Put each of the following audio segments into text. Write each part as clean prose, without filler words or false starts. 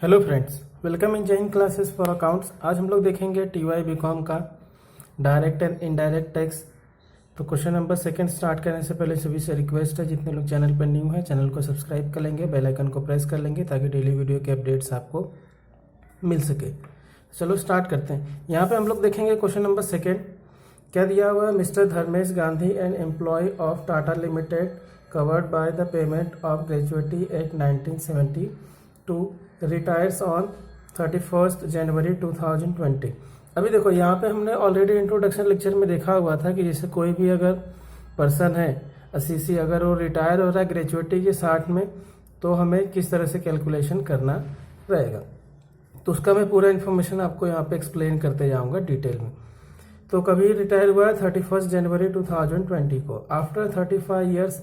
Hello friends, welcome in Jain classes for accounts. आज हम लोग देखेंगे टीवाई बीकॉम का डायरेक्ट एंड इनडायरेक्ट टैक्स। तो क्वेश्चन नंबर सेकंड स्टार्ट करने से पहले सभी से रिक्वेस्ट है, जितने लोग चैनल पर न्यू है चैनल को सब्सक्राइब कर लेंगे, बेल आइकन को प्रेस कर लेंगे ताकि डेली वीडियो के अपडेट्स आपको मिल सके। चलो स्टार्ट करते हैं। यहाँ पे हम लोग देखेंगे क्वेश्चन नंबर सेकेंड। क्या दिया हुआ है? Mister Dharmesh Gandhi an employ of Tata limited covered by the payment of gratuity at 1972 retires on 31 January 2020। अभी देखो, यहाँ पे हमने ऑलरेडी इंट्रोडक्शन लेक्चर में देखा हुआ था कि जैसे कोई भी अगर पर्सन है असीसी, अगर वो रिटायर हो रहा है ग्रेजुएटी के साथ में, तो हमें किस तरह से कैलकुलेशन करना रहेगा। तो उसका मैं पूरा इन्फॉर्मेशन आपको यहाँ पे एक्सप्लेन करते जाऊँगा डिटेल में। तो कभी रिटायर हुआ है 31 जनवरी 2020 को, after 35 years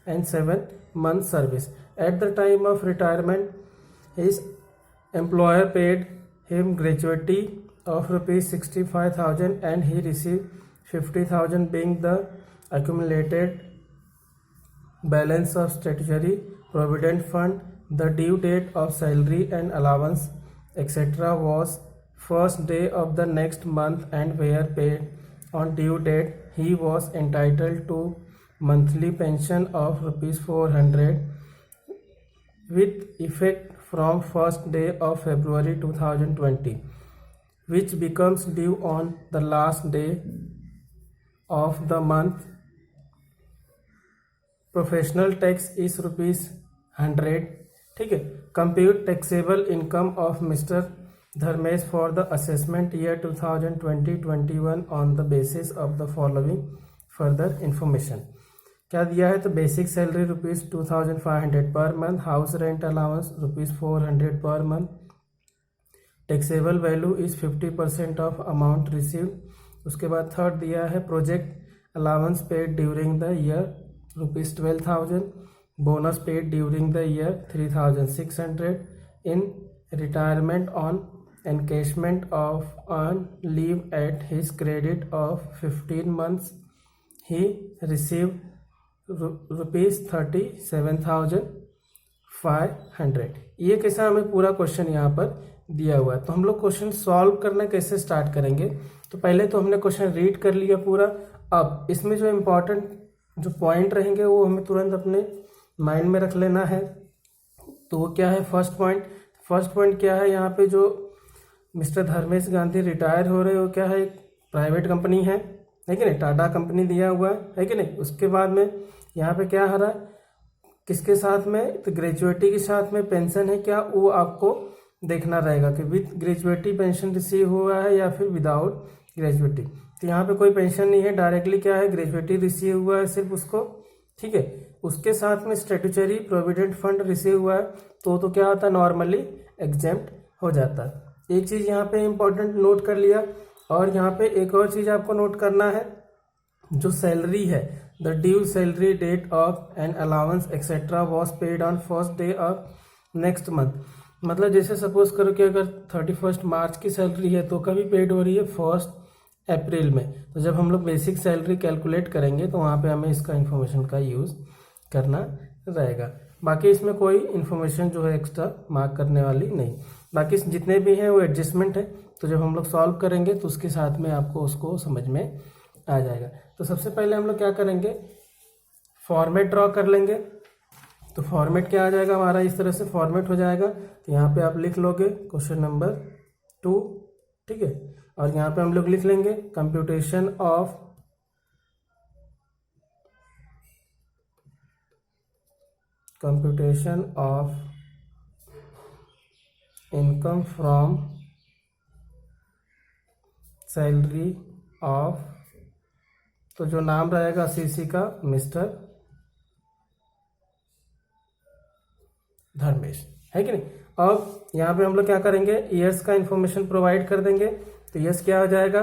and 7 month service. Eight the time of retirement his employer paid him gratuity of rupees 65,000 and he received 50,000 being the accumulated balance of statutory provident fund. The due date of salary and allowance etc. was first day of the next month and were paid on due date. He was entitled to monthly pension of rupees 400 with effect from first day of February 2020, which becomes due on the last day of the month. Professional tax is rupees 100। ठीक है। Compute taxable income of Mr. Dharmesh for the assessment year 2020-21 on the basis of the following further information। क्या दिया है? तो basic salary rupees 2500 per month, house rent allowance rupees 400 per month, taxable value is 50% of amount received. उसके बाद third दिया है project allowance paid during the year rupees 12,000, bonus paid during the year 3,600, in retirement on encashment of on leave at his credit of 15 months he received rupees 37,500। ये कैसा हमें पूरा question यहाँ पर दिया हुआ है। तो हम लोग क्वेश्चन सॉल्व करना कैसे स्टार्ट करेंगे? तो पहले तो हमने क्वेश्चन रीड कर लिया पूरा। अब इसमें जो इम्पोर्टेंट जो पॉइंट रहेंगे वो हमें तुरंत अपने माइंड में रख लेना है। तो वो क्या है? फर्स्ट पॉइंट क्या है? यहाँ पे जो मिस्टर धर्मेश गांधी रिटायर हो रहे हो, क्या है? एक प्राइवेट कंपनी है कि नहीं? टाटा कंपनी दिया हुआ है कि नहीं? उसके बाद में यहाँ पे क्या आ रहा है? किसके साथ में? तो ग्रेजुएटी के साथ में पेंशन है क्या, वो आपको देखना रहेगा कि विद ग्रेजुएटी पेंशन रिसीव हुआ है या फिर विदाउट ग्रेजुएटी। तो यहाँ पे कोई पेंशन नहीं है, डायरेक्टली क्या है? ग्रेजुएटी रिसीव हुआ है सिर्फ उसको। ठीक है। उसके साथ में स्टैट्यूटरी प्रोविडेंट फंड रिसीव हुआ है तो क्या होता है? नॉर्मली एग्जेम्प्ट हो जाता है। एक चीज़ यहाँ पे इंपॉर्टेंट नोट कर लिया। और यहाँ पे एक और चीज़ आपको नोट करना है, जो सैलरी है, the due salary date of an allowance etcetera was paid on first day of next month. मतलब जैसे सपोज करो कि अगर 31 मार्च की सैलरी है तो कभी पेड हो रही है 1 अप्रैल में। तो जब हम लोग बेसिक सैलरी कैलकुलेट करेंगे तो वहाँ पे हमें इसका इन्फॉर्मेशन का यूज़ करना रहेगा। बाकी इसमें कोई इन्फॉर्मेशन जो है एक्स्ट्रा मार्क करने वाली नहीं। बाकी जितने भी हैं वो एडजस्टमेंट है, तो जब हम लोग सॉल्व करेंगे तो उसके साथ में आपको उसको समझ में आ जाएगा। तो सबसे पहले हम लोग क्या करेंगे? फॉर्मेट ड्रॉ कर लेंगे। तो फॉर्मेट क्या आ जाएगा हमारा? इस तरह से फॉर्मेट हो जाएगा। तो यहाँ पे आप लिख लोगे क्वेश्चन नंबर 2। ठीक है। और यहाँ पे हम लोग लिख लेंगे computation of income from salary of, तो जो नाम रहेगा सीसी का मिस्टर धर्मेश, है कि नहीं? अब यहाँ पे हम लोग क्या करेंगे? ईयर्स का इंफॉर्मेशन प्रोवाइड कर देंगे। तो ईयर्स क्या हो जाएगा?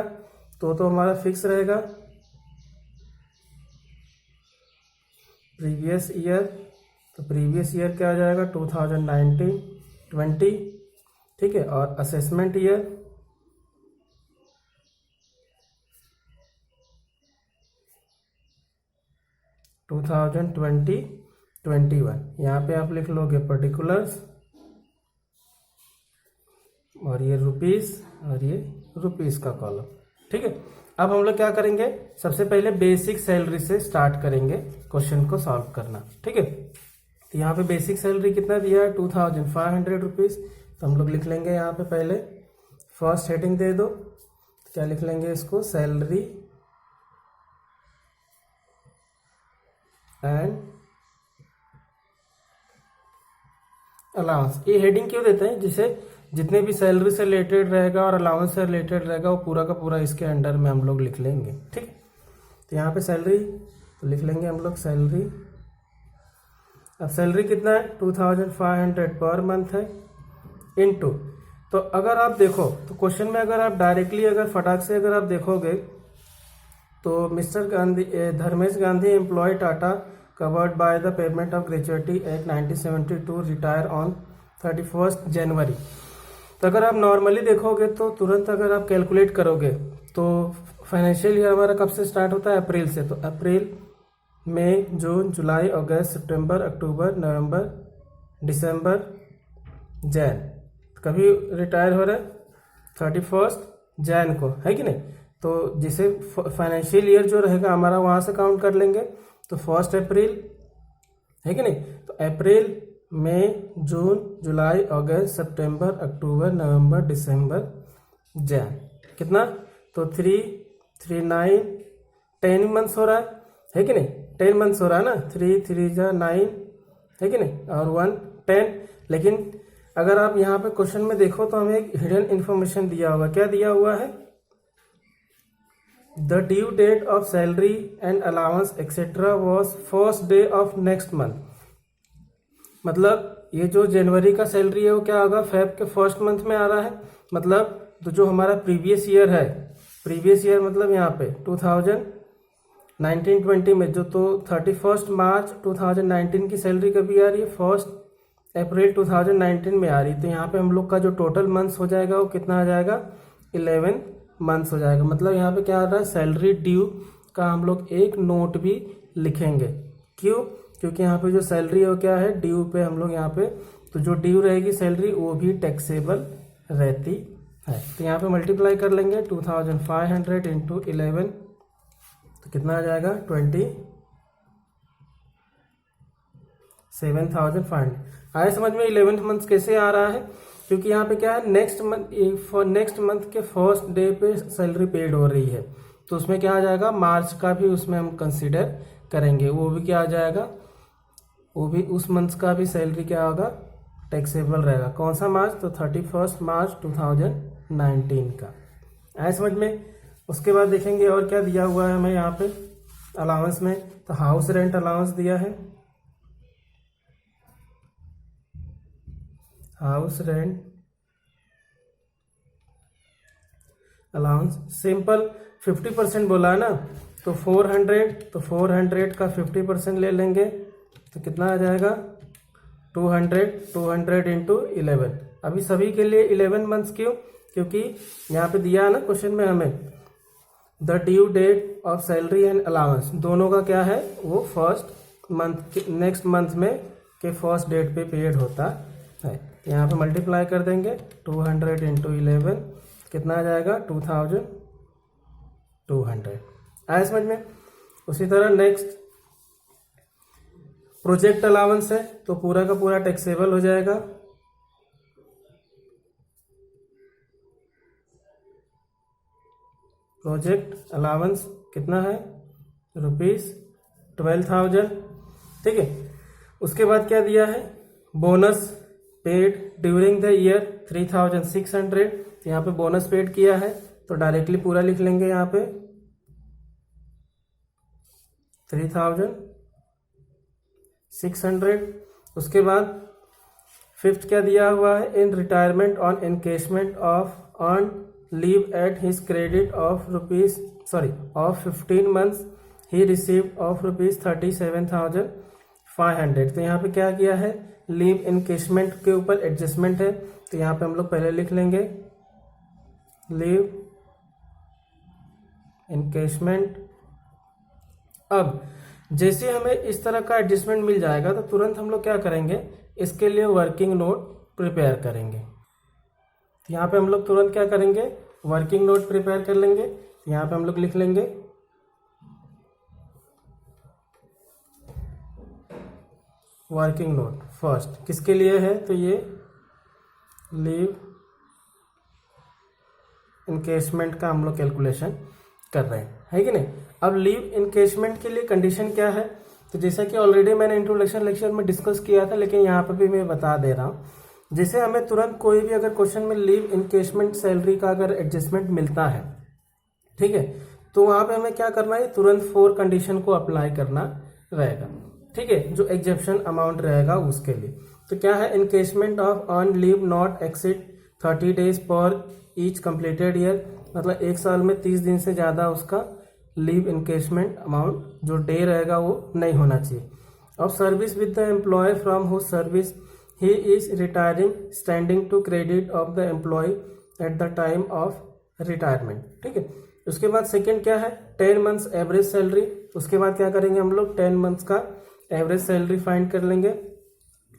तो हमारा फिक्स रहेगा प्रीवियस ईयर। तो प्रीवियस ईयर क्या हो जाएगा? 2019-20। ठीक है। और असेसमेंट ईयर 2020-21। यहाँ पे आप लिख लोगे पर्टिकुलर्स और ये रुपीस और ये रुपीस का कॉलम। ठीक है, अब हम लोग क्या करेंगे, सबसे पहले बेसिक सैलरी से स्टार्ट करेंगे क्वेश्चन को सॉल्व करना। ठीक है, तो यहाँ पे बेसिक सैलरी कितना दिया है 2500 रुपीज़। तो हम लोग लिख लेंगे यहाँ पे पहले फर्स्ट हेडिंग दे दो, तो क्या लिख लेंगे इसको, सैलरी एंड अलाउंस। ये हेडिंग क्यों देते हैं, जिसे जितने भी सैलरी से रिलेटेड रहेगा और अलाउंस से रिलेटेड रहेगा वो पूरा का पूरा इसके अंडर में हम लोग लिख लेंगे। ठीक, तो यहाँ पे सैलरी तो लिख लेंगे हम लोग सैलरी। अब सैलरी कितना है 2500 पर मंथ है, इनटू, तो अगर आप देखो तो क्वेश्चन में अगर आप डायरेक्टली अगर फटाक से अगर आप देखोगे तो mister Gandhi Dharmesh Gandhi employ Tata covered by the payment of gratuity act 1972 retire on 31 January. तो अगर आप नॉर्मली देखोगे तो तुरंत अगर आप कैलकुलेट करोगे तो फाइनेंशियल ईयर हमारा कब से स्टार्ट होता है, अप्रैल से। तो अप्रैल, मई, जून, जुलाई, अगस्त, सितंबर, अक्टूबर, नवंबर, दिसंबर, जैन। कभी रिटायर हो रहा है 31 जैन को, है कि नहीं। तो जिसे फाइनेंशियल ईयर जो रहेगा हमारा वहाँ से काउंट कर लेंगे, तो 1 अप्रैल, है कि नहीं। तो अप्रैल, मई, जून, जुलाई, अगस्त, सितंबर, अक्टूबर, नवंबर, दिसंबर, जैन। कितना, तो 3, 9, 10 मंथ्स हो रहा है कि नहीं, 10 मंथ्स हो रहा है ना, 3, 3 जा 9, है कि नहीं, और 1 10। लेकिन अगर आप यहाँ पे क्वेश्चन में देखो तो हमें एक हिडन इन्फॉर्मेशन दिया हुआ, क्या दिया हुआ है, the due date of salary and allowance etcetera was first day of next month. मतलब ये जो जनवरी का सैलरी है वो क्या होगा, फेब के फर्स्ट मंथ में आ रहा है। मतलब तो जो हमारा प्रीवियस ईयर है, प्रीवियस ईयर मतलब यहाँ पे 2019-20 में जो, तो 31 मार्च 2019 की सैलरी कभी आ रही है, 1 अप्रैल 2019 में आ रही है। तो यहाँ पे हम लोग का जो टोटल मंथ्स हो जाएगा वो कितना आ जाएगा, 11 मंथ्स हो जाएगा। मतलब यहाँ पे क्या आ रहा है, सैलरी ड्यू का हम लोग एक नोट भी लिखेंगे। क्यों, क्योंकि यहाँ पे जो सैलरी है वो क्या है, ड्यू पे हम लोग यहाँ पे, तो जो ड्यू रहेगी सैलरी वो भी टैक्सेबल रहती है। तो यहाँ पे मल्टीप्लाई कर लेंगे 2500 इंटू 11, तो कितना आ जाएगा 27,500। आए समझ में 11th मंथ कैसे आ रहा है, क्योंकि यहाँ पे क्या है, नेक्स्ट मंथ के फर्स्ट डे पे सैलरी पेड हो रही है। तो उसमें क्या आ जाएगा, मार्च का भी उसमें हम कंसीडर करेंगे, वो भी क्या आ जाएगा, वो भी उस मंथ का भी सैलरी क्या होगा, टैक्सेबल रहेगा। कौन सा मार्च, तो 31 मार्च 2019 का। आए समझ में। उसके बाद देखेंगे और क्या दिया हुआ है हमें यहाँ पे अलाउंस में, तो हाउस रेंट अलाउंस दिया है, हाउस रेंट अलाउंस सिंपल 50% बोला है ना, तो 400 का 50% ले लेंगे, तो कितना आ जाएगा 200 इंटू 11। अभी सभी के लिए 11 मंथ्स, क्यों, क्योंकि यहाँ पे दिया है ना क्वेश्चन में हमें, the due date of salary and allowance दोनों का क्या है, वो फर्स्ट मंथ नेक्स्ट मंथ में के फर्स्ट डेट पे पेड होता है। यहाँ पे मल्टीप्लाई कर देंगे 200 इंटू 11, कितना आ जाएगा 2200। आया समझ में। उसी तरह नेक्स्ट प्रोजेक्ट अलाउंस है, तो पूरा का पूरा टैक्सेबल हो जाएगा। प्रोजेक्ट अलाउंस कितना है, ₹12,000। ठीक है, उसके बाद क्या दिया है, bonus paid during the year 3,600। यहाँ पे बोनस पेड किया है, तो डायरेक्टली पूरा लिख लेंगे यहाँ पे 3,600। उसके बाद फिफ्थ क्या दिया हुआ है, in retirement on encashment of on leave at his credit of 15 months he received of ₹37,500। तो यहाँ पे क्या किया है, लीव एनकेशमेंट के ऊपर एडजस्टमेंट है, तो यहाँ पे हम लोग पहले लिख लेंगे लीव एनकेशमेंट। अब जैसे हमें इस तरह का एडजस्टमेंट मिल जाएगा तो तुरंत हम लोग क्या करेंगे, इसके लिए वर्किंग नोट प्रिपेयर करेंगे। तो यहाँ पे हम लोग तुरंत क्या करेंगे, वर्किंग नोट प्रिपेयर कर लेंगे। यहाँ पे हम लोग लिख लेंगे वर्किंग नोट फर्स्ट किसके लिए है, तो ये लीव इनकेशमेंट का हम लोग कैलकुलेशन कर रहे हैं, है कि नहीं। अब लीव इनकेशमेंट के लिए कंडीशन क्या है, तो जैसा कि ऑलरेडी मैंने इंट्रोडक्शन लेक्चर में डिस्कस किया था, लेकिन यहाँ पर भी मैं बता दे रहा हूँ। जैसे हमें तुरंत कोई भी अगर क्वेश्चन में लीव इनकेशमेंट सैलरी का अगर एडजस्टमेंट मिलता है, ठीक है, तो वहाँ पे हमें क्या करना है, तुरंत 4 कंडीशन को अप्लाई करना रहेगा, ठीक है, जो एग्जेप्शन अमाउंट रहेगा उसके लिए। तो क्या है, encashment of on leave not exceed 30 days per each completed year, मतलब एक साल में 30 दिन से ज़्यादा उसका लीव इनकेशमेंट अमाउंट जो डे रहेगा वो नहीं होना चाहिए। Of service with the employ from whose service he is retiring standing to credit of the employ at the time of retirement, ठीक है। उसके बाद सेकेंड क्या है, 10 मंथ्स एवरेज सैलरी। उसके बाद क्या करेंगे हम लोग, 10 मंथ्स का एवरेज सैलरी फाइंड कर लेंगे,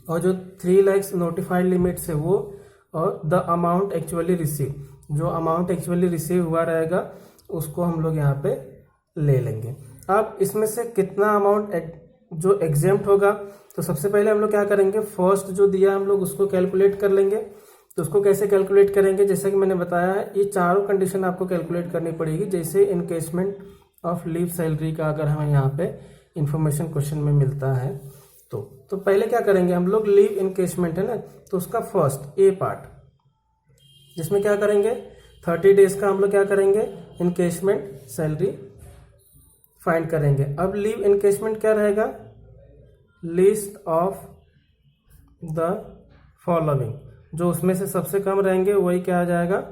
और जो 3 लाख नोटिफाइड लिमिट्स है वो, और द अमाउंट एक्चुअली रिसीव, जो अमाउंट एक्चुअली रिसीव हुआ रहेगा उसको हम लोग यहाँ पे ले लेंगे। अब इसमें से कितना अमाउंट जो एग्जेम्प्ट होगा, तो सबसे पहले हम लोग क्या करेंगे, फर्स्ट जो दिया हम लोग उसको कैलकुलेट कर लेंगे। तो उसको कैसे कैलकुलेट करेंगे, जैसे कि मैंने बताया है, ये चारों कंडीशन आपको कैलकुलेट करनी पड़ेगी। जैसे इनकेशमेंट ऑफ लीव सैलरी का अगर हमें यहाँ पे इंफॉर्मेशन क्वेश्चन में मिलता है, तो पहले क्या करेंगे हम लोग, लीव इनकेशमेंट है ना, तो उसका फर्स्ट ए पार्ट, जिसमें क्या करेंगे 30 डेज का हम लोग क्या करेंगे, इनकेशमेंट सैलरी फाइंड करेंगे। अब लीव इनकेशमेंट क्या रहेगा, लिस्ट ऑफ द फॉलोइंग, जो उसमें से सबसे कम रहेंगे वही क्या आ जाएगा,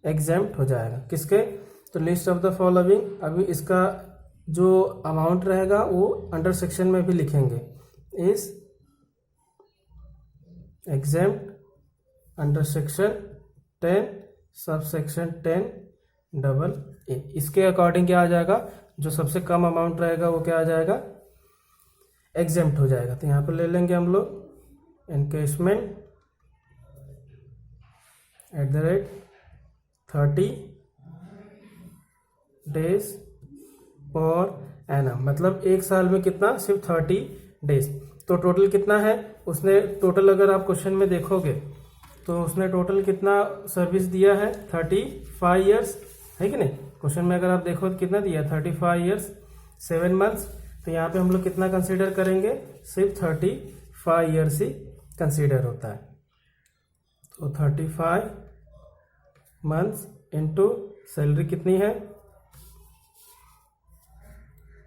एग्जेम्प्ट हो जाएगा। किसके, तो लिस्ट ऑफ द फॉलोइंग। अभी इसका जो अमाउंट रहेगा वो अंडर सेक्शन में भी लिखेंगे, is exempt under section 10 sub section 10AA। इसके अकॉर्डिंग क्या आ जाएगा, जो सबसे कम अमाउंट रहेगा वो क्या आ जाएगा, एग्जेम्प्ट हो जाएगा। तो यहाँ पर ले लेंगे हम लोग इनकेशमेंट @30 डेज पर एनम, मतलब एक साल में कितना, सिर्फ 30 डेज। तो टोटल कितना है, उसने टोटल अगर आप क्वेश्चन में देखोगे तो उसने टोटल कितना सर्विस दिया है, 35 ईयर्स, है कि नहीं। क्वेश्चन में अगर आप देखो तो कितना दिया, 35 ईयर्स 7 मंथ्स। तो यहाँ पे हम लोग कितना कंसीडर करेंगे, सिर्फ 35 ईयर्स ही कंसीडर होता है। तो 35 मंथ्स इंटू सैलरी कितनी है,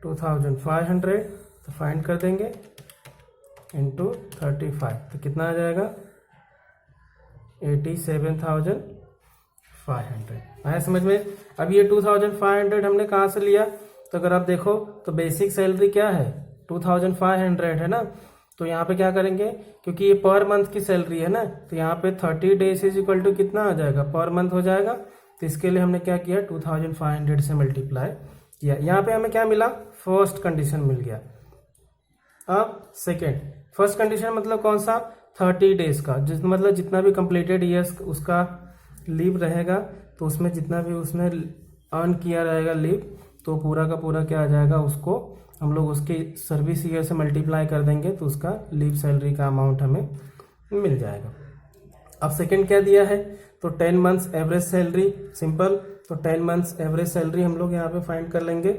2500, तो फाइंड कर देंगे इंटू 35, तो कितना आ जाएगा, 87,500 आया समझ में। अब ये 2500 हमने कहाँ से लिया, तो अगर आप देखो तो बेसिक सैलरी क्या है, 2500 है ना। तो यहाँ पे क्या करेंगे, क्योंकि ये पर मंथ की सैलरी है ना, तो यहाँ पे 30 डेज इज इक्वल टू कितना आ जाएगा, पर मंथ हो जाएगा। तो इसके लिए हमने क्या किया, 2500 से मल्टीप्लाई किया। यहाँ पे हमें क्या मिला, फर्स्ट कंडीशन मिल गया। अब सेकेंड, फर्स्ट कंडीशन मतलब कौन सा, 30 डेज का, मतलब जितना भी कंप्लीटेड ईयर्स उसका लीव रहेगा, तो उसमें जितना भी उसने अर्न किया रहेगा लीव, तो पूरा का पूरा क्या आ जाएगा, उसको हम लोग उसके सर्विस ईयर से मल्टीप्लाई कर देंगे, तो उसका लीव सैलरी का अमाउंट हमें मिल जाएगा। अब सेकंड क्या दिया है, तो 10 मंथ्स एवरेज सैलरी, सिंपल। तो 10 मंथ्स एवरेज सैलरी हम लोग यहाँ पे फाइंड कर लेंगे।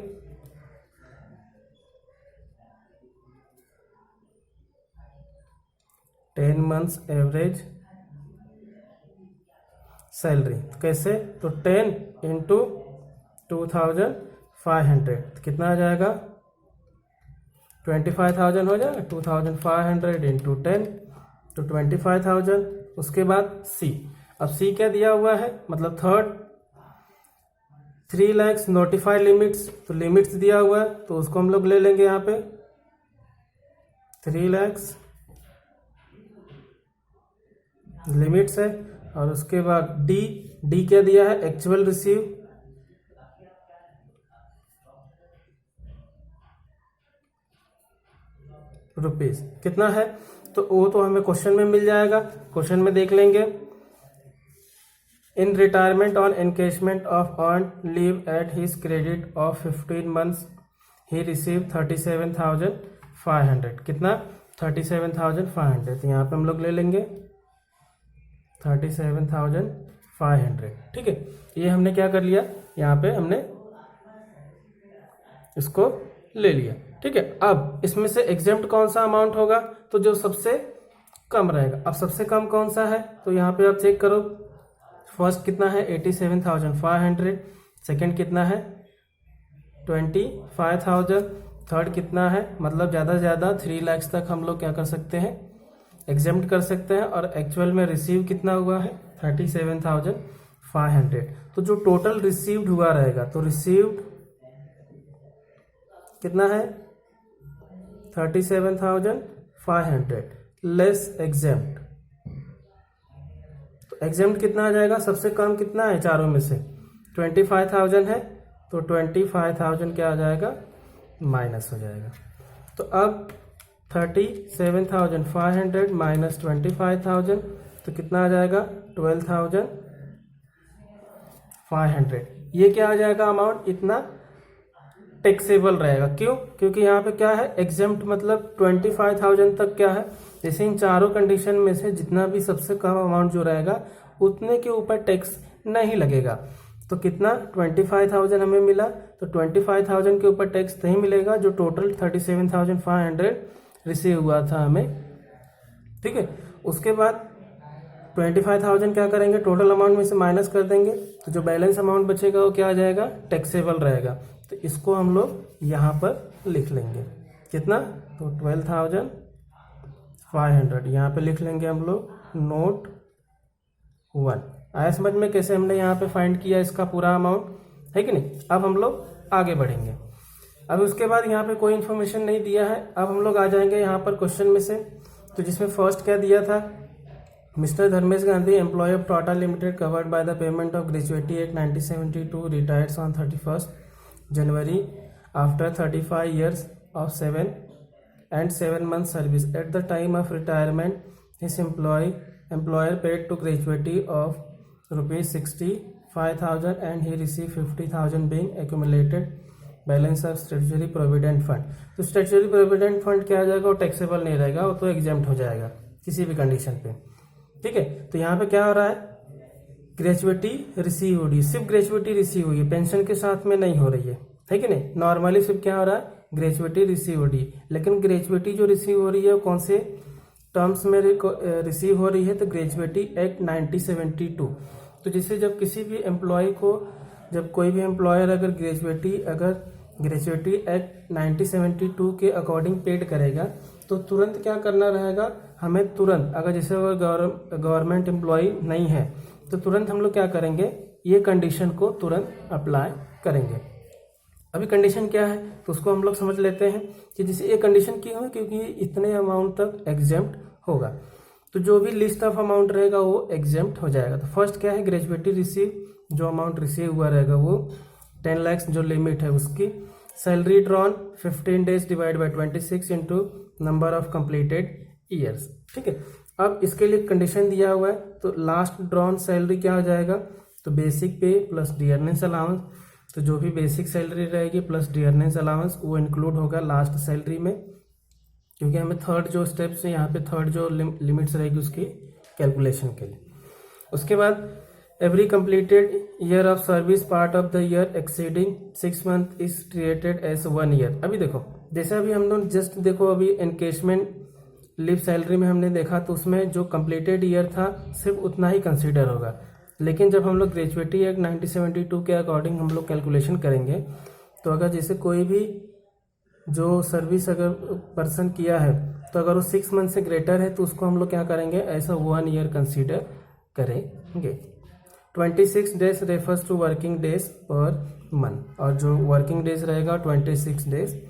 टेन मंथ्स एवरेज सैलरी कैसे, तो 10 इंटू 2500, कितना आ जाएगा, 25,000 हो जाएगा। 2500 इंटू 10, तो 25,000। उसके बाद सी, अब सी क्या दिया हुआ है, मतलब थर्ड 3 लाख नोटिफाइड लिमिट्स, तो लिमिट्स दिया हुआ है, तो उसको हम लोग ले लेंगे यहाँ पे 3 लाख लिमिट्स है। और उसके बाद डी क्या दिया है, एक्चुअल रिसीव, रुपीज कितना है, तो वो तो हमें क्वेश्चन में मिल जाएगा, क्वेश्चन में देख लेंगे। In retirement on encashment of earn leave at his credit of 15 months he receive 37,500। कितना? 37,500। तो यहाँ पे हम लोग ले लेंगे 37,500। ठीक है, ये हमने क्या कर लिया, यहाँ पे हमने इसको ले लिया। ठीक है, अब इसमें से एग्जेम्प्ट कौन सा अमाउंट होगा? तो जो सबसे कम रहेगा। अब सबसे कम कौन सा है? तो यहाँ पे आप चेक करो, फर्स्ट कितना है 87,500, सेकंड कितना है 25,000, थर्ड कितना है, मतलब ज़्यादा से ज़्यादा 3 लाख तक हम लोग क्या कर सकते हैं, एग्जेम्प्ट कर सकते हैं। और एक्चुअल में रिसीव कितना हुआ है 37,500। तो जो टोटल रिसीव्ड हुआ रहेगा, तो रिसीव्ड कितना है 37,500 लेस एग्जेम्प्ट। तो एग्जेम्प्ट कितना आ जाएगा? सबसे कम कितना है चारों में से 25,000 है, तो 25,000 क्या आ जाएगा, माइनस हो जाएगा। तो अब 37,500 माइनस 25,000, तो कितना आ जाएगा 12,500। ये क्या आ जाएगा अमाउंट, इतना टैक्सेबल रहेगा। क्यों? क्योंकि यहाँ पे क्या है, एग्जेम्प्ट मतलब 25,000 तक क्या है, जैसे इन चारों कंडीशन में से जितना भी सबसे कम अमाउंट जो रहेगा उतने के ऊपर टैक्स नहीं लगेगा। तो कितना 25,000 हमें मिला, तो 25,000 के ऊपर टैक्स नहीं मिलेगा, जो टोटल 37,500 रिसीव हुआ था हमें। ठीक है, उसके बाद 25,000 क्या करेंगे, टोटल अमाउंट में से माइनस कर देंगे, तो जो बैलेंस अमाउंट बचेगा वो क्या आ जाएगा, टैक्सेबल रहेगा। तो इसको हम लोग यहाँ पर लिख लेंगे, कितना, तो 12,500 यहाँ पे लिख लेंगे हम लोग, नोट 1। आया समझ में कैसे हमने यहाँ पे फाइंड किया इसका पूरा अमाउंट, है कि नहीं। अब हम लोग आगे बढ़ेंगे। अब उसके बाद यहाँ पे कोई इन्फॉर्मेशन नहीं दिया है। अब हम लोग आ जाएंगे यहाँ पर क्वेश्चन में से, तो जिसमें फर्स्ट क्या दिया था, mister Dharmesh Gandhi employ of Tata limited covered by the payment of gratuity act 1972 retires on 31 January after 35 years of 7 and 7 months service. At the time of retirement, his employer paid to gratuity of rupees 65,000 and he received 50,000 being accumulated balance of statutory provident fund. तो statutory provident fund क्या आ जाएगा, वो taxable नहीं रहेगा, वो तो exempt हो जाएगा किसी भी कंडीशन पे। ठीक है, तो यहाँ पे क्या हो रहा है, ग्रेजुएटी रिसीव हो रही है, सिर्फ ग्रेजुएटी रिसीव हुई है, पेंशन के साथ में नहीं हो रही है कि नहीं। नॉर्मली सिर्फ क्या हो रहा है, ग्रेजुएटी रिसीव हो रही है, लेकिन ग्रेजुएटी जो रिसीव हो रही है वो कौन से टर्म्स में रिसीव हो रही है, तो ग्रेजुएटी एक्ट 1972। तो जैसे जब किसी भी एम्प्लॉय को, जब कोई भी एम्प्लॉयर अगर ग्रेजुएटी एक्ट 1972 के अकॉर्डिंग पेड करेगा, तो तुरंत क्या करना रहेगा हमें, तुरंत अगर जैसे गवर्नमेंट एम्प्लॉय नहीं है तो तुरंत हम लोग क्या करेंगे, ये कंडीशन को तुरंत अप्लाई करेंगे। अभी कंडीशन क्या है, तो उसको हम लोग समझ लेते हैं कि जैसे ये कंडीशन क्यों है, क्योंकि इतने अमाउंट तक एग्जेम्प्ट होगा, तो जो भी लिस्ट ऑफ अमाउंट रहेगा वो एग्जेम्प्ट हो जाएगा। तो फर्स्ट क्या है, ग्रेजुएटी रिसीव, जो अमाउंट रिसीव हुआ रहेगा वो 10 लाख जो लिमिट है उसकी। Salary drawn 15 days divide by 26 into number of completed years. ठीक है, अब इसके लिए कंडीशन दिया हुआ है, तो लास्ट ड्रॉन सैलरी क्या हो जाएगा, तो बेसिक पे प्लस डियरनेस अलाउंस। तो जो भी बेसिक सैलरी रहेगी प्लस डियरनेस अलाउंस वो इंक्लूड होगा लास्ट सैलरी में, क्योंकि हमें थर्ड जो स्टेप्स है यहाँ पे, थर्ड जो लिमिट्स रहेगी उसकी कैलकुलेशन के लिए। उसके बाद every completed year of service part of the year exceeding 6 month is treated as 1 year. अभी देखो, जैसे अभी हम लोग जस्ट देखो, अभी एनकेशमेंट लीव सैलरी में हमने देखा, तो उसमें जो कंप्लीटेड ईयर था सिर्फ उतना ही कंसीडर होगा। लेकिन जब हम लोग ग्रेजुएटी एक्ट 1972 के अकॉर्डिंग हम लोग कैलकुलेशन करेंगे, तो अगर जैसे कोई भी जो सर्विस अगर पर्सन किया है, तो अगर वो 6 मंथ से ग्रेटर है तो उसको हम लोग क्या करेंगे, ऐसा 1 ईयर कंसीडर करेंगे। 26 days refers to working days per month, और जो वर्किंग डेज रहेगा 26 डेज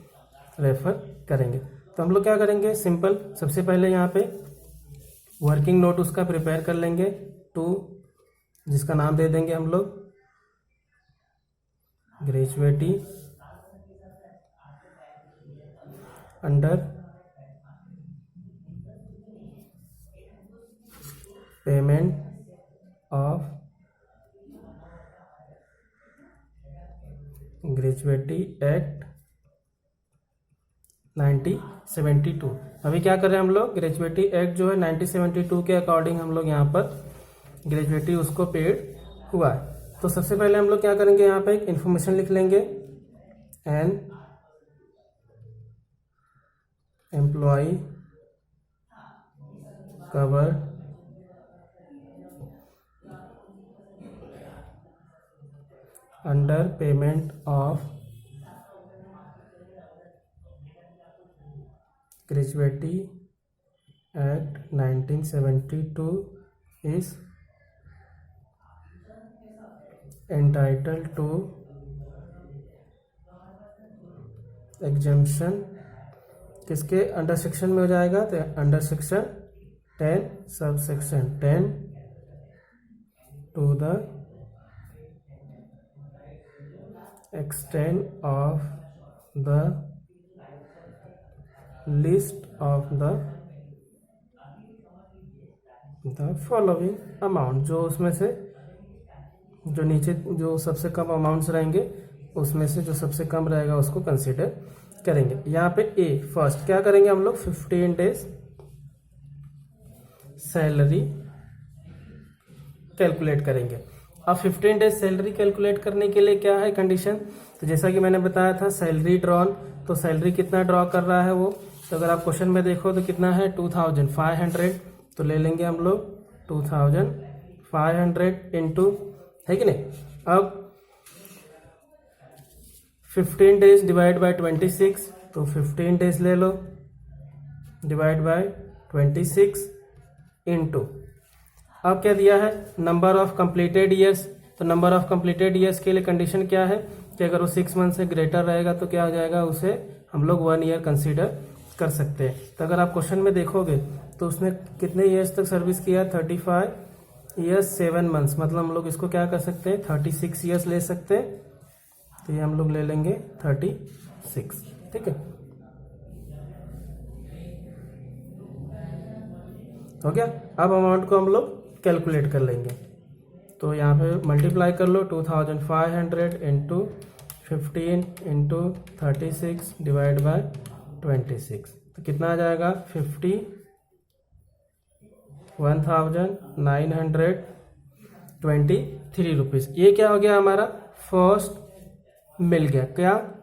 रेफर करेंगे। तो हम लोग क्या करेंगे, सिंपल, सबसे पहले यहाँ पे वर्किंग नोट उसका प्रिपेयर कर लेंगे, जिसका नाम दे देंगे हम लोग gratuity under payment of gratuity act 1972। अभी क्या कर रहे हैं हम लोग, ग्रेजुएटी एक्ट जो है 1972 के अकॉर्डिंग हम लोग यहाँ पर ग्रेजुएटी उसको पेड हुआ है। तो सबसे पहले हम लोग क्या करेंगे, यहाँ पे एक इंफॉर्मेशन लिख लेंगे, an employ cover under payment of gratuity act 1972 is entitled to exemption। किसके अंडर सेक्शन में हो जाएगा, तो under section 10 sub section 10 to the extent of the list of the following amount, जो उसमें से जो नीचे जो सबसे कम अमाउंट्स रहेंगे उसमें से जो सबसे कम रहेगा उसको कंसीडर करेंगे। यहाँ पे ए फर्स्ट क्या करेंगे हम लोग, 15 डेज सैलरी कैलकुलेट करेंगे। अब 15 डेज सैलरी कैलकुलेट करने के लिए क्या है कंडीशन, तो जैसा कि मैंने बताया था सैलरी ड्रॉन, तो सैलरी कितना ड्रॉ कर रहा है वो, तो अगर आप क्वेश्चन में देखो तो कितना है 2500, तो ले लेंगे हम लोग 2500 इंटू, है कि नहीं। अब 15 डेज डिवाइड बाय 26, तो 15 डेज ले लो डिवाइड बाय 26 इंटू, अब क्या दिया है नंबर ऑफ कंप्लीटेड ईयर्स, तो नंबर ऑफ कंप्लीटेड ईयर्स के लिए कंडीशन क्या है कि अगर वो 6 मंथ से ग्रेटर रहेगा तो क्या हो जाएगा, उसे हम लोग 1 ईयर कंसीडर कर सकते हैं। तो अगर आप क्वेश्चन में देखोगे तो उसने कितने ईयर्स तक सर्विस किया, 35 ईयर्स 7 मंथ्स, मतलब हम लोग इसको क्या कर सकते हैं 36 ईयर्स ले सकते हैं, तो ये हम लोग ले लेंगे 36, ठीक है। हो गया। अब अमाउंट को हम लोग कैलकुलेट कर लेंगे, तो यहाँ पे मल्टीप्लाई कर लो 2500 इंटू 15 इंटू 36 डिवाइड बाय 26, तो कितना आ जाएगा 51,923 रुपीज़। ये क्या हो गया हमारा फर्स्ट मिल गया, क्या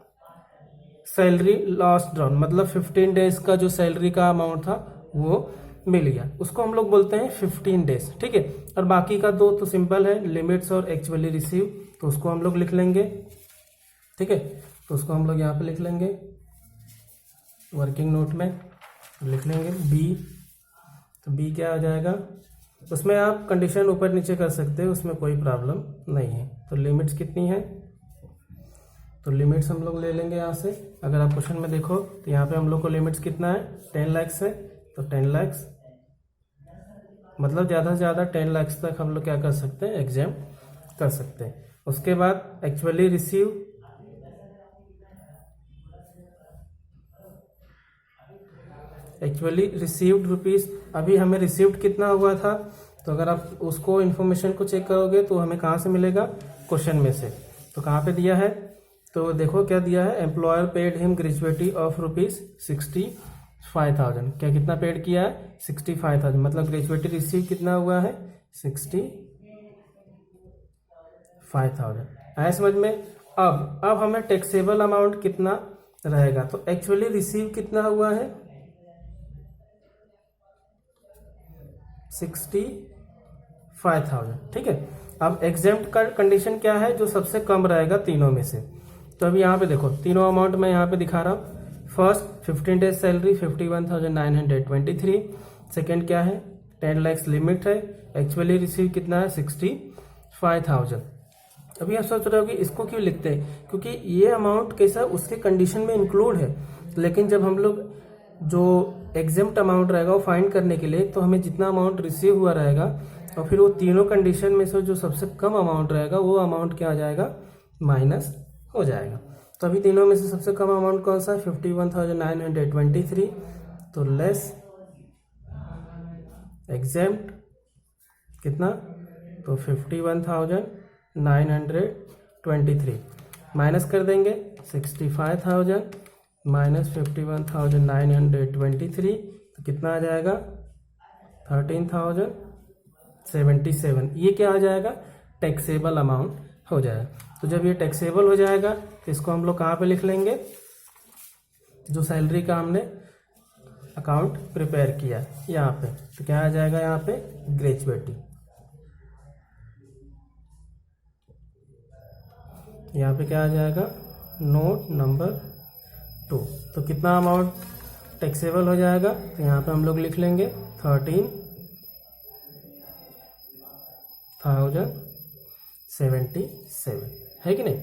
सैलरी लॉस ड्रॉन, मतलब 15 डेज का जो सैलरी का अमाउंट था वो मिल गया, उसको हम लोग बोलते हैं 15 डेज, ठीक है। और बाकी का दो तो सिंपल है, लिमिट्स और एक्चुअली रिसीव, तो उसको हम लोग लिख लेंगे, ठीक है। तो उसको हम लोग यहाँ पे लिख लेंगे वर्किंग नोट में लिख लेंगे बी, तो बी क्या आ जाएगा, उसमें आप कंडीशन ऊपर नीचे कर सकते हैं, उसमें कोई प्रॉब्लम नहीं है। तो लिमिट्स कितनी है, तो लिमिट्स हम लोग ले लेंगे यहाँ से, अगर आप क्वेश्चन में देखो तो यहाँ पे हम लोग को लिमिट्स कितना है 10 लाख है, तो 10 लाख मतलब ज़्यादा से ज़्यादा 10 लाख तक हम लोग क्या कर सकते हैं एग्जाम कर सकते हैं। उसके बाद एक्चुअली रिसीव्ड रुपीस, अभी हमें रिसीव्ड कितना हुआ था, तो अगर आप उसको इन्फॉर्मेशन को चेक करोगे तो हमें कहाँ से मिलेगा, क्वेश्चन में से। तो कहाँ पे दिया है, तो देखो क्या दिया है, employer paid him gratuity of rupees 65,000, क्या कितना पेड किया है 65,000, मतलब ग्रेजुएटी रिसीव कितना हुआ है 65,000, आया समझ में। अब हमें टैक्सेबल अमाउंट कितना रहेगा, तो एक्चुअली रिसीव कितना हुआ है 65,000, ठीक है। अब एग्जेम्प्ट का कंडीशन क्या है, जो सबसे कम रहेगा तीनों में से। तो अभी यहाँ पे देखो तीनों अमाउंट मैं यहाँ पे दिखा रहा हूँ। फर्स्ट 15 डेज सैलरी 51,923, सेकेंड क्या है 10 लाख लिमिट है, एक्चुअली रिसीव कितना है 65,000। अभी आप सोच रहे हो कि इसको क्यों लिखते हैं, क्योंकि ये अमाउंट कैसा उसके कंडीशन में इंक्लूड है, लेकिन जब हम लोग जो एग्जेम्प्ट अमाउंट रहेगा वो फाइंड करने के लिए, तो हमें जितना अमाउंट रिसीव हुआ रहेगा और फिर वो तीनों कंडीशन में से जो सबसे कम अमाउंट रहेगा वो अमाउंट क्या आ जाएगा माइनस हो जाएगा। तो अभी तीनों में से सबसे कम अमाउंट कौन सा है 51,923, तो लेस एग्जेम्प्ट कितना, तो 51,923। माइनस कर देंगे 65,000 माइनस 51,923, तो कितना आ जाएगा 13,077। ये क्या आ जाएगा, टैक्सेबल अमाउंट हो जाएगा। तो जब ये टैक्सेबल हो जाएगा तो इसको हम लोग कहाँ पे लिख लेंगे, जो सैलरी का हमने अकाउंट प्रिपेयर किया यहाँ पे, तो क्या आ जाएगा यहाँ पे ग्रेजुएटी। यहाँ पे क्या आ जाएगा नोट नंबर 2। तो कितना अमाउंट टैक्सेबल हो जाएगा, तो यहाँ पे हम लोग लिख लेंगे 13,077, है कि नहीं।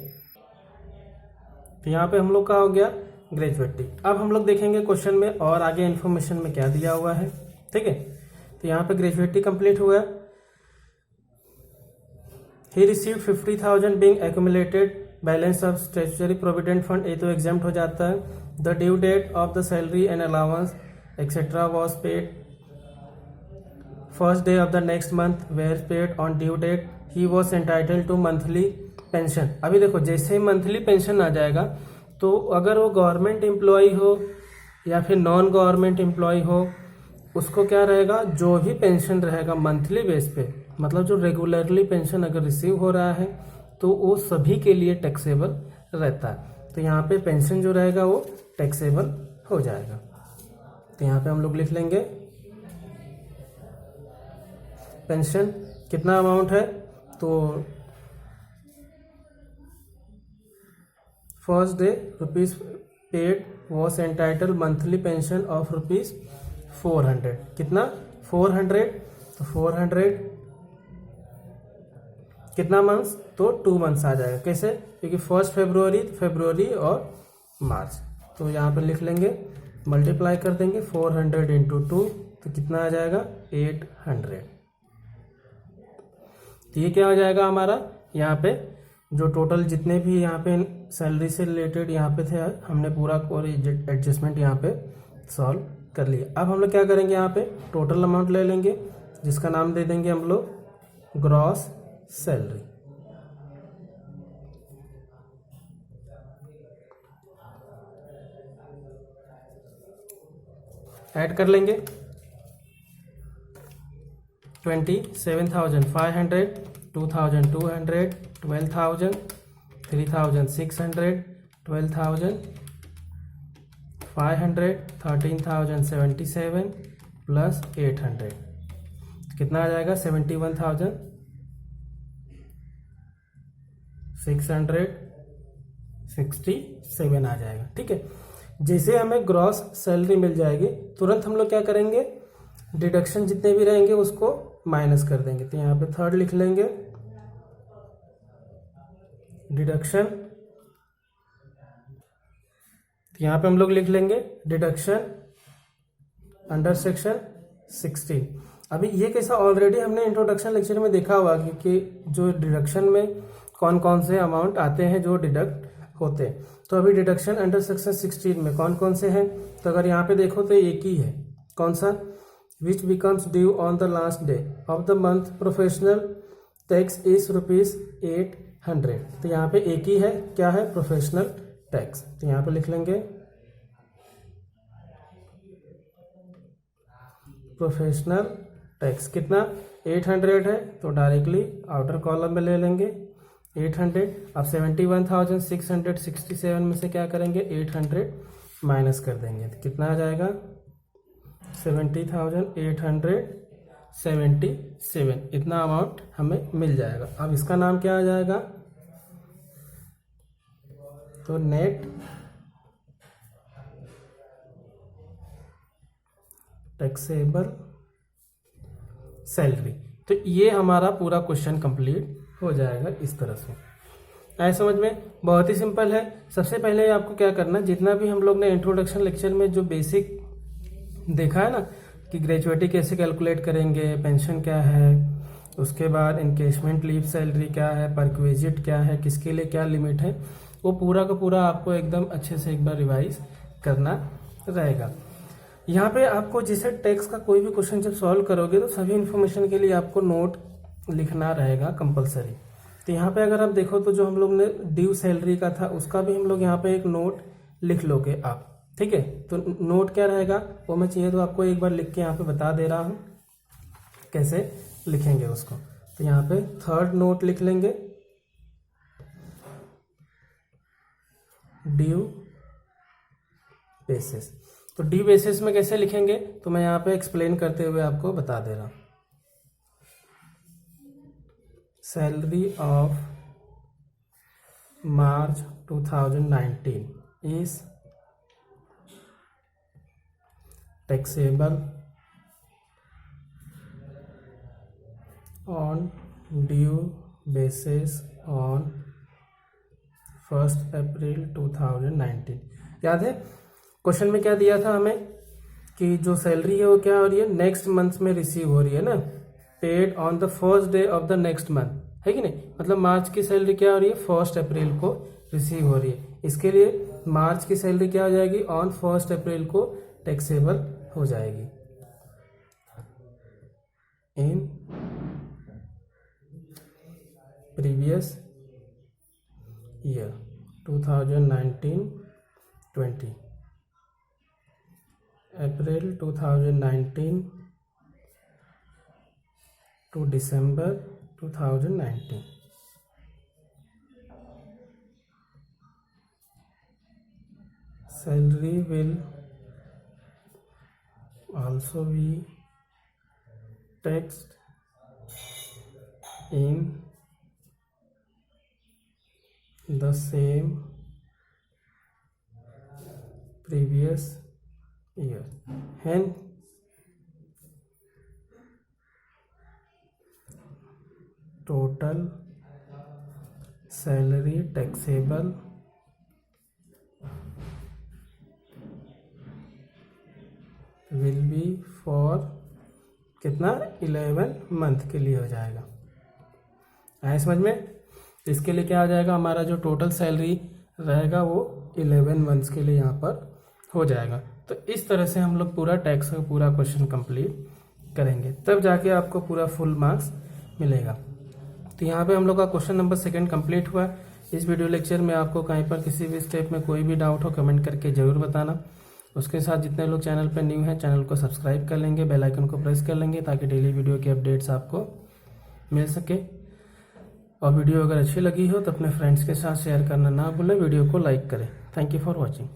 तो यहाँ पे हम लोग का हो गया ग्रेजुएटी। अब हम लोग देखेंगे क्वेश्चन में और आगे इन्फॉर्मेशन में क्या दिया हुआ है, ठीक है। तो यहाँ पे ग्रेजुएटी कंप्लीट हुआ। He received 50,000 being accumulated balance of statutory provident fund, ये तो एग्जाम्प्ट हो जाता है। The due date of the salary and allowance etcetera was paid first day of the next month, were paid on due date, he was entitled to monthly pension. अभी देखो जैसे ही monthly pension आ जाएगा, तो अगर वो गवर्नमेंट एम्प्लॉय हो या फिर नॉन गवर्नमेंट एम्प्लॉय हो, उसको क्या रहेगा, जो भी पेंशन रहेगा मंथली बेस पे, मतलब जो रेगुलरली पेंशन अगर रिसीव हो रहा है तो वो सभी के लिए टैक्सेबल रहता है। तो यहाँ पे पेंशन जो रहेगा वो टैक्सेबल हो जाएगा। तो यहाँ पे हम लोग लिख लेंगे पेंशन कितना अमाउंट है, तो first day rupees paid was entitle monthly pension of rupees 400। कितना 400, तो 400 कितना मंथ्स, तो 2 मंथ्स आ जाएगा। कैसे, क्योंकि 1 फरवरी और मार्च। तो यहाँ पर लिख लेंगे मल्टीप्लाई कर देंगे 400 इंटू 2, तो कितना आ जाएगा 800। तो ये क्या हो जाएगा हमारा, यहाँ पे जो टोटल जितने भी यहाँ पे सैलरी से रिलेटेड यहाँ पे थे, हमने पूरा एडजस्टमेंट यहाँ पे सॉल्व कर लिया। अब हम लोग क्या करेंगे, यहाँ पे टोटल अमाउंट ले लेंगे जिसका नाम दे देंगे हम लोग ग्रॉस सैलरी। ऐड कर लेंगे 27,500, 2,200, 12,000, 3,600, 12,500, 13,077 प्लस 800, कितना आ जाएगा 71,667 आ जाएगा। ठीक है, जैसे हमें ग्रॉस सैलरी मिल जाएगी, तुरंत हम लोग क्या करेंगे, डिडक्शन जितने भी रहेंगे उसको माइनस कर देंगे। तो यहाँ पे थर्ड लिख लेंगे डिडक्शन। तो यहाँ पे हम लोग लिख लेंगे डिडक्शन अंडर सेक्शन 16। अभी ये कैसा, ऑलरेडी हमने इंट्रोडक्शन लेक्चर में देखा हुआ कि जो डिडक्शन में कौन कौन से अमाउंट आते हैं जो डिडक्ट होते हैं। तो अभी डिडक्शन अंडर सेक्शन 16 में कौन कौन से हैं, तो अगर यहाँ पे देखो तो एक ही है, कौन सा, which becomes due on the last day of the month, professional tax is ₹800। तो यहाँ पे एक ही है, क्या है, प्रोफेशनल टैक्स। तो यहाँ पे लिख लेंगे प्रोफेशनल टैक्स, कितना 800 है, तो डायरेक्टली आउटर कॉलम में ले लेंगे 800। अब 71,667 में से क्या करेंगे, 800 माइनस कर देंगे, तो कितना आ जाएगा 70,877। इतना अमाउंट हमें मिल जाएगा। अब इसका नाम क्या आ जाएगा, तो नेट टैक्सेबल सैलरी। तो ये हमारा पूरा क्वेश्चन कंप्लीट हो जाएगा इस तरह से। आए समझ में, बहुत ही सिंपल है। सबसे पहले आपको क्या करना, जितना भी हम लोग ने इंट्रोडक्शन लेक्चर में जो बेसिक देखा है ना, कि ग्रेजुएटी कैसे कैलकुलेट करेंगे, पेंशन क्या है, उसके बाद इनकेशमेंट लीव सैलरी क्या है, परक्विजिट क्या है, किसके लिए क्या लिमिट है, वो पूरा का पूरा आपको एकदम अच्छे से एक बार रिवाइज करना रहेगा। यहाँ पे आपको जैसे टैक्स का कोई भी क्वेश्चन जब सॉल्व करोगे तो सभी इन्फॉर्मेशन के लिए आपको नोट लिखना रहेगा कंपलसरी। तो यहाँ पे अगर आप देखो तो जो हम लोग ने ड्यू सैलरी का था उसका भी हम लोग यहाँ पे एक नोट लिख लोगे आप, ठीक है। तो नोट क्या रहेगा वो मैं चाहिए तो आपको एक बार लिख के यहाँ पे बता दे रहा हूँ कैसे लिखेंगे उसको। तो यहाँ पे थर्ड नोट लिख लेंगे, ड्यू बेसिस। तो ड्यू बेसिस में कैसे लिखेंगे तो मैं यहाँ पे एक्सप्लेन करते हुए आपको बता दे रहा हूँ। Salary of March 2019 is taxable on due basis on 1 अप्रैल 2019। याद है क्वेश्चन में क्या दिया था हमें कि जो सैलरी है वो क्या हो रही है, नेक्स्ट मंथ में रिसीव हो रही है ना, paid on the first day of the next month, है कि नहीं। मतलब मार्च की सैलरी क्या हो रही है, 1 अप्रैल को रिसीव हो रही है। इसके लिए मार्च की सैलरी क्या हो जाएगी, ऑन 1 अप्रैल को टैक्सेबल हो जाएगी in previous year 2019-20, April 2019 to December 2019। Salary will also be taxed in the same previous year, hence total salary taxable will be for कितना 11 मंथ के लिए हो जाएगा। आए समझ में। तो इसके लिए क्या हो जाएगा, हमारा जो टोटल सैलरी रहेगा वो 11 मंथ्स के लिए यहाँ पर हो जाएगा। तो इस तरह से हम लोग पूरा टैक्स का पूरा क्वेश्चन कंप्लीट करेंगे, तब जाके आपको पूरा फुल मार्क्स मिलेगा। तो यहाँ पे हम लोग का क्वेश्चन नंबर 2 कंप्लीट हुआ। इस वीडियो लेक्चर में आपको कहीं पर किसी भी स्टेप में कोई भी डाउट हो कमेंट करके जरूर बताना। उसके साथ जितने लोग चैनल पर न्यू हैं चैनल को सब्सक्राइब कर लेंगे, बेल आइकन को प्रेस कर लेंगे ताकि डेली वीडियो की अपडेट्स आपको मिल सके। और वीडियो अगर अच्छी लगी हो तो अपने फ्रेंड्स के साथ शेयर करना ना भूलें, वीडियो को लाइक करें। Thank you for watching.